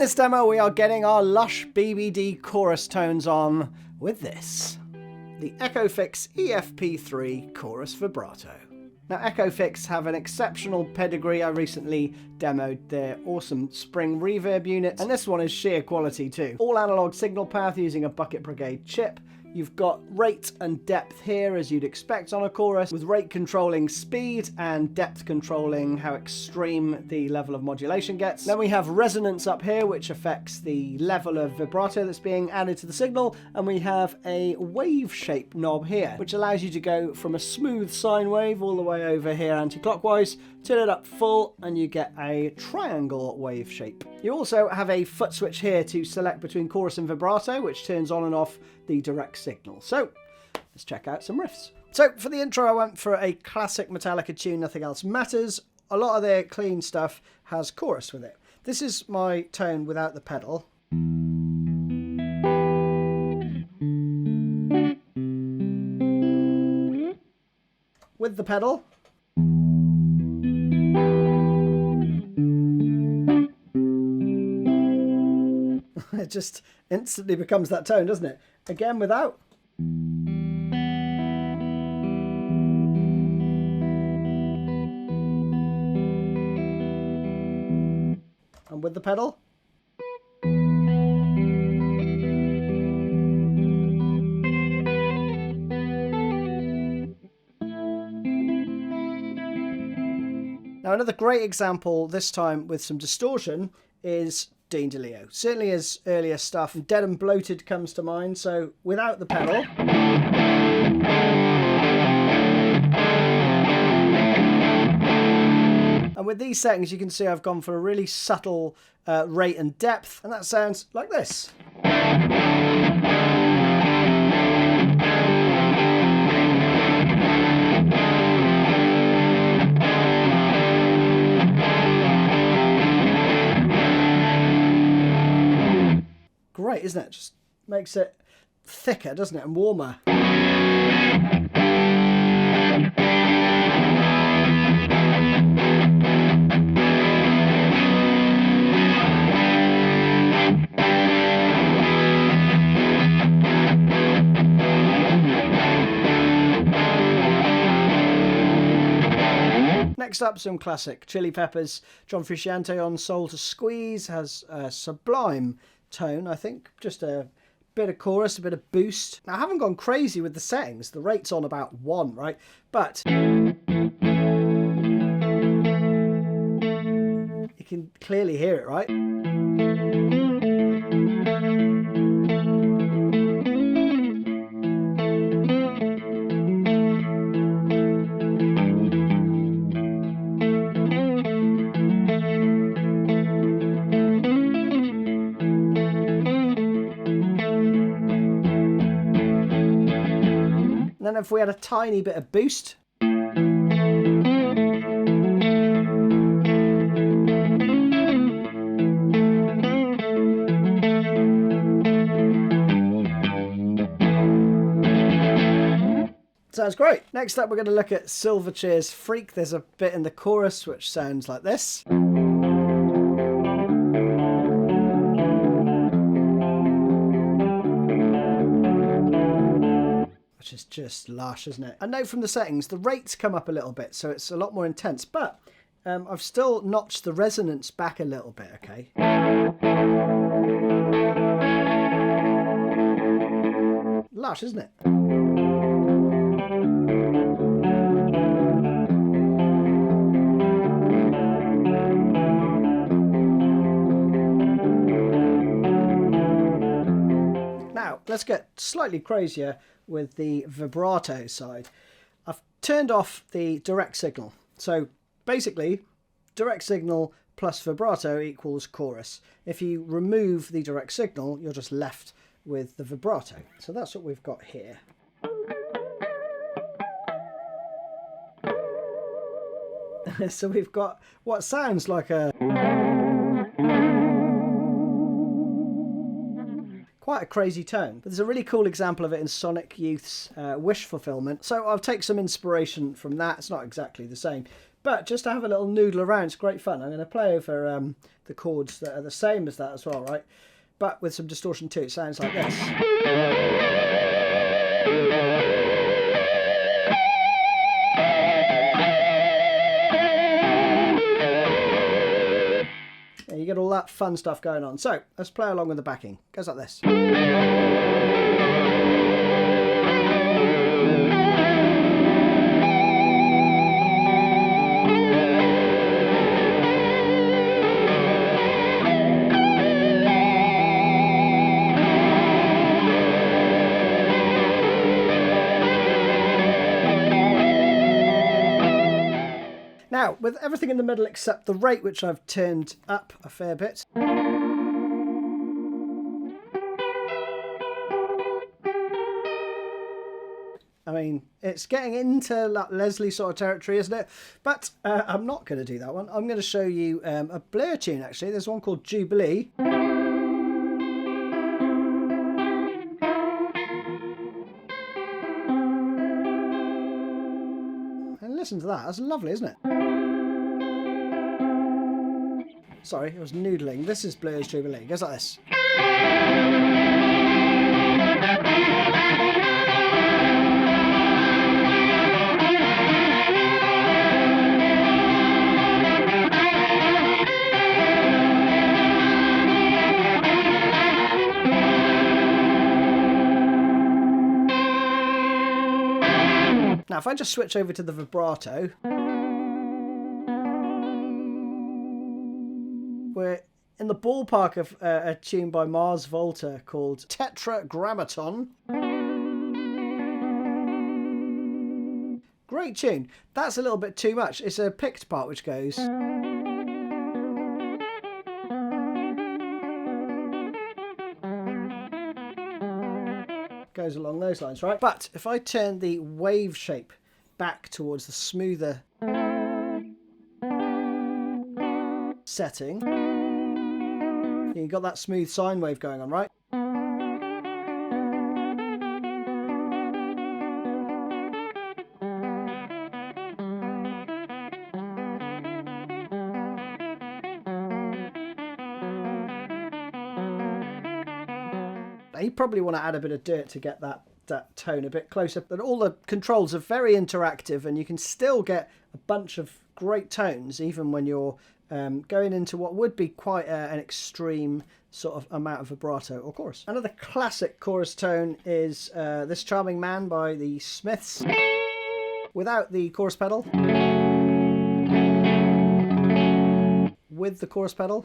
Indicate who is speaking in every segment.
Speaker 1: this demo we are getting our lush BBD chorus tones on with this. The Echofix EF-P3 Chorus Vibrato. Now Echofix have an exceptional pedigree. I recently demoed their awesome spring reverb unit, and this one is sheer quality too. All analog signal path using a Bucket Brigade chip. You've got rate and depth here, as you'd expect on a chorus, with rate controlling speed and depth controlling how extreme the level of modulation gets. Then we have resonance up here, which affects the level of vibrato that's being added to the signal, and we have a wave shape knob here, which allows you to go from a smooth sine wave all the way over here anti-clockwise, turn it up full, and you get a triangle wave shape. You also have a foot switch here to select between chorus and vibrato, which turns on and off the direct signal. So let's check out some riffs. So for the intro I went for a classic Metallica tune, Nothing Else Matters. A lot of their clean stuff has chorus with it. This is my tone without the pedal. With the pedal. It just instantly becomes that tone, doesn't it? Again, without. And with the pedal. Now another great example, this time with some distortion, is Dean DeLeo. Certainly his earlier stuff. Dead and Bloated comes to mind, so without the pedal. And with these settings you can see I've gone for a really subtle rate and depth, and that sounds like this. Great, isn't it? Just makes it thicker, doesn't it? And warmer. Next up, some classic Chili Peppers. John Frusciante on Soul to Squeeze has a sublime tone, I think. Just a bit of chorus, a bit of boost. Now I haven't gone crazy with the settings. The rate's on about 1, right? But you can clearly hear it, right? And then if we had a tiny bit of boost. Sounds great. Next up we're going to look at Silverchair's Freak. There's a bit in the chorus which sounds like this. Which is just lush, isn't it? I know from the settings the rates come up a little bit, so it's a lot more intense, but I've still notched the resonance back a little bit, okay? Lush, isn't it? Now, let's get slightly crazier with the vibrato side. I've turned off the direct signal. So basically, direct signal plus vibrato equals chorus. If you remove the direct signal, you're just left with the vibrato. So that's what we've got here. So we've got what sounds like a... quite a crazy tone. But there's a really cool example of it in Sonic Youth's Wish Fulfillment. So I'll take some inspiration from that. It's not exactly the same, But just to have a little noodle around, it's great fun. I'm going to play over the chords that are the same as that as well, right? But with some distortion too. It sounds like this. And you get all that fun stuff going on. So let's play along with the backing. It goes like this. Now, with everything in the middle except the rate, which I've turned up a fair bit. I mean, it's getting into that Leslie sort of territory, isn't it? But I'm not going to do that one. I'm going to show you a Blur tune, actually. There's one called Jubilee. And listen to that. That's lovely, isn't it? Sorry, I was noodling. This is Blur's Jubilee. It goes like this. Now, if I just switch over to the vibrato, we're in the ballpark of a tune by Mars Volta called Tetragrammatron. Great tune. That's a little bit too much. It's a picked part which goes. Goes along those lines, right? But if I turn the wave shape back towards the smoother setting, you've got that smooth sine wave going on, right? You probably want to add a bit of dirt to get that tone a bit closer. But all the controls are very interactive, and you can still get a bunch of great tones even when you're going into what would be quite an extreme sort of amount of vibrato or chorus. Another classic chorus tone is This Charming Man by the Smiths, without the chorus pedal, with the chorus pedal.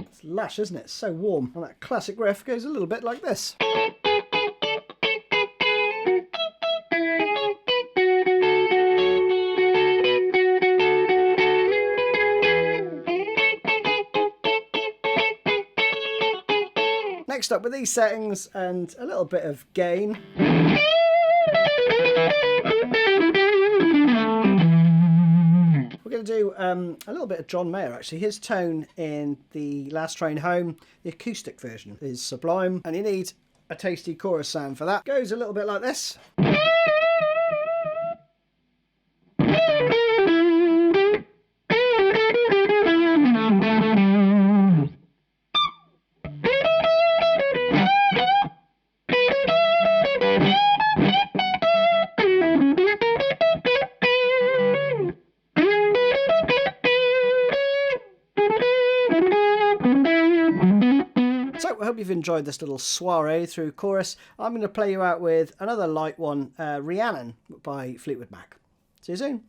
Speaker 1: It's lush, isn't it? It's so warm. And that classic riff goes a little bit like this. Next up, with these settings and a little bit of gain, we're going to do a little bit of John Mayer, actually. His tone in the Last Train Home, the acoustic version, is sublime, and you need a tasty chorus sound for that. Goes a little bit like this. I hope you've enjoyed this little soiree through chorus. I'm going to play you out with another light one, Rhiannon by Fleetwood Mac. See you soon.